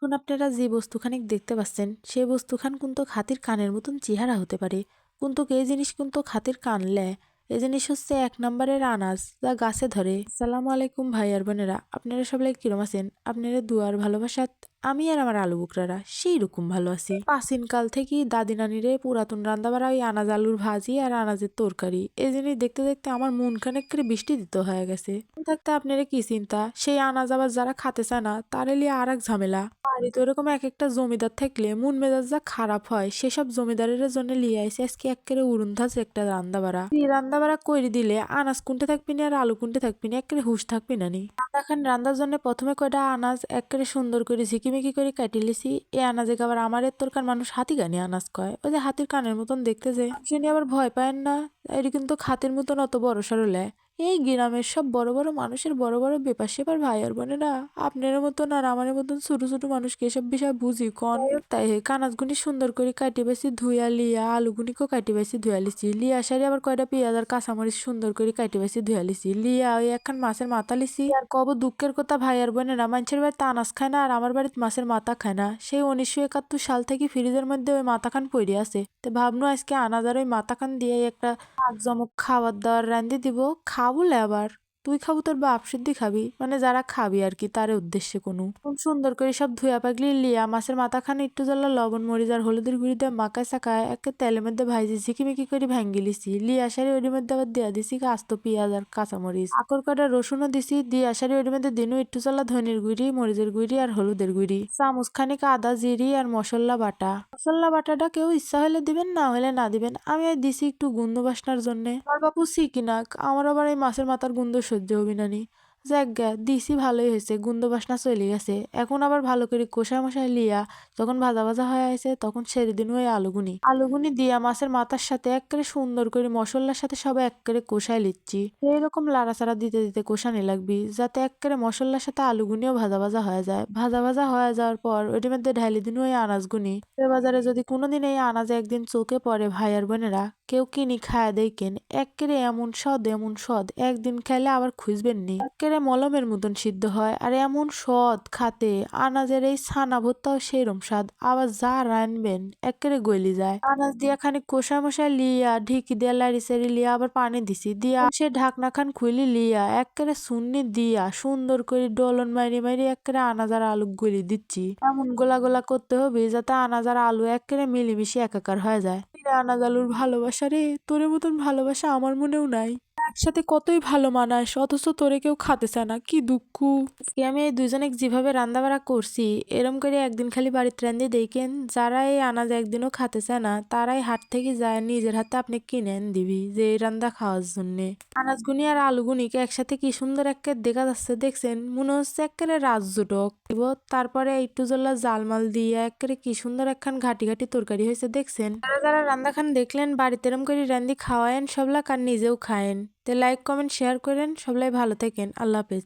এখন আপনারা যে বস্তুখানিক দেখতে পাচ্ছেন সেই বস্তুখান কিন্তু হাতির কানের মতন চেহারা হতে পারে, কিন্তু এই জিনিস কিন্তু হাতির কান লে। এই জিনিস হচ্ছে 1 নম্বরের আনাজ যা গাছে ধরে। আসসালামু আলাইকুম ভাই আর বোনেরা, আপনারা সবাই কিরম আছেন? আপনারা দুয়ার ভালোবাসাত আমি আর আমার আলু বুকরারা সেই রকম ভালো আছি। প্রাচীন কাল থেকেই দাদি নানিরে পুরাতন রান্না বাড়া ওই আনাজ আলুর ভাজি আর আনাজের তরকারি এই জিনিস দেখতে দেখতে আমার মন খানেক করে বৃষ্টি দিতে হয়ে গেছে। থাকতে আপনারা কি চিন্তা, সেই আনাজ আবার যারা খাতে চায় না তারে লিয়ে আর এক ঝামেলা। বাড়িতে ওরকম এক একটা জমিদার থাকলে মন মেজাজ যা খারাপ হয়, সেসব জমিদারের জন্য লিয়ে আইসে আজকে একেবারে উড়ুন্ধাস একটা রান্দা বাড়া। এই রান্দা বাড়া কইরে দিলে আনাজ কুনতে থাকবি না আর আলু কুনতে থাকবি না, একেবারে হুশ থাকবি না নি। রান্দাখান রান্দার জন্য প্রথমে কয়টা আনাজ একেবারে সুন্দর করে ঝিকিমিকি করে কাটি লিছি। এই আনাজে আবার আমার এতরকার মানুষ হাতি গানি আনাজ কয়, ওই যে হাতির কানের মতন দেখতে যে শুনি আবার ভয় পায়েন না। এটি কিন্তু হাতির মতন অত বড় সড়ো লেয়। এই গ্রামের সব বড় বড় মানুষের বড় বড় ব্যাপার সেবার ভাই আর বোনেরা, আপনার মতন আর আমার মতন ছোট ছোট মানুষকে এসব বিষয় বুঝি কন। তাই কানাজগুনি সুন্দর করে কাটি বেশি ধুইয়া লিয়া, আলুগুনিকেও কাটি বেশি ধুয়া লিছি। লিয়া সারি আবার কয়টা পেঁয়াজ আর কাঁচামরিচ সুন্দর করে কাটি বেশি ধুয়া লিছি। লিয়া ওই একখান মাছের মাথা লিছি। আর কব দুঃখের কথা ভাই আর বোনেরা, মানুষের বাড়িতে আনাজ খায় না আর আমার বাড়িতে মাছের মাথা খায় না। সেই 1971 সাল থেকে ফ্রিজের মধ্যে ওই মাথা খান পড়ে আছে। তো ভাবনু আজকে আনাজ আর ওই মাথা খান দিয়ে একটা জমক খাবার দাবার রান্ধি দিব। খাবলে আবার তুই খাবো তোর বাপ সিদ্ধি খাবি, মানে যারা খাবি আর কি তার উদ্দেশ্যে কোনো। খুব সুন্দর করে সব ধুয়া পাগলি লিয়া মাছের মাথা খান একটু জ্বালা লবণ মরিচ আর হলুদের গুঁড়ি দিয়ে মাকায় চাকায় একে তেলের মধ্যে ভাইজি ঝিকিমিকি করে ভাঙ্গি লিছি। লিয়া সারি ওর মধ্যে আবার দেয়া দিছি আস্ত পেঁয়াজ আর কাঁচামরিচ, আকর কটা রসুনও দিছি। দিয়া সারি ওর মধ্যে দিনু একটু জ্বালা ধনের গুঁড়ি মরিচের গুঁড়ি আর হলুদের গুঁড়ি, চামচ খানিক আদা জিরি আর মশলা বাটা। মশলা বাটাটা কেউ ইচ্ছা হলে দিবেন, না হলে না দিবেন। আমি দিছি একটু গন্ধ বাসনার জন্যে। আমার বাপু সিকিনাক, আমার আবার এই মাছের মাথার গন্ধ সহ্য হবি না নি। যাজ্ঞা দিছি ভালোই হয়েছে, গন্ধ বাসনা চলে গেছে। এখন আবার ভালো করে কষায় মশাই লিয়া যখন ভাজা ভাজা হয়ে আছে তখন ছেড়ে দিন ওই আলুগুনি দিয়া মাছের মাথার সাথে একেবারে সুন্দর করে মশলার সাথে সবাই একেবারে কষায় লিচ্ছি। এইরকম লাড়াচাড়া দিতে দিতে কষানি লাগবি যাতে একেবারে মশলার সাথে আলুগুনিও ভাজা ভাজা হয়ে যায়। ভাজা ভাজা হয়ে যাওয়ার পর ওইটার মধ্যে ঢালি দিন ওই আনাজগুনি। বাজারে যদি কোনোদিন এই আনাজে একদিন চোখে পড়ে ভাই আর বোনেরা, কেউ কিনি খায় দেখেন একেবারে এমন সদ একদিন খাইলে আবার খুঁজবেন নি। একেবারে মলমের মতন সিদ্ধ হয় আর এমন সদ খাতে। আনাজের এই ছানা ভর্তাও সেইরম স্বাদ, আবার যা রানবেন একেবারে গলি যায়। আনাজ দিয়া খানিক কষা মশা লিয়া ঢিকি দিয়া লাড়ি সারি লিয়া আবার পানি দিছি। দিয়া সে ঢাকনা খান খুলি লিয়া একেবারে সুন্নি দিয়া সুন্দর করে ডলন মারি মারি একেবারে আনাজ আর আলু গলি দিচ্ছি। এমন গোলা গোলা করতে হবে যাতে আনাজ আর আলু একেবারে মিলেমিশে একাকার হয়ে যায়। আনাজ আলুর ভালোবাসা রে, তোর মতন ভালোবাসা আমার মনেও নাই। একসাথে কতই ভালো মানাস, অথচ তোরে কেউ খাতে চায় না, কি দুঃখ। আমি এই দুজনে যেভাবে রান্না বাড়া করছি এরম করে একদিন খালি বাড়িতে রান্ধি দেখেন, যারা এই আনাজ একদিনও খাতে চায় না তারাই হাট থেকে যায় নিজের হাতে আপনি কিনে এনে দিবি যে এই রান্না খাওয়ার জন্যে। আনাজগুনি আর আলুগুনিকে একসাথে কি সুন্দর একে দেখা যাচ্ছে দেখছেন, মনে হচ্ছে একেবারে রাজজুটক দিব। তারপরে একটু জল্লা জালমাল দিয়ে একেবারে কি সুন্দর একখান ঘাটি ঘাটি তরকারি হয়েছে দেখছেন। যারা যারা রান্না খান দেখলেন বাড়িতে এরম করে রান্ধি খাওয়ায়েন সবলাক আর নিজেও খায়েন। তো লাইক কমেন্ট শেয়ার করেন, সবলাই ভালো থাকেন, আল্লাহ হাফেজ।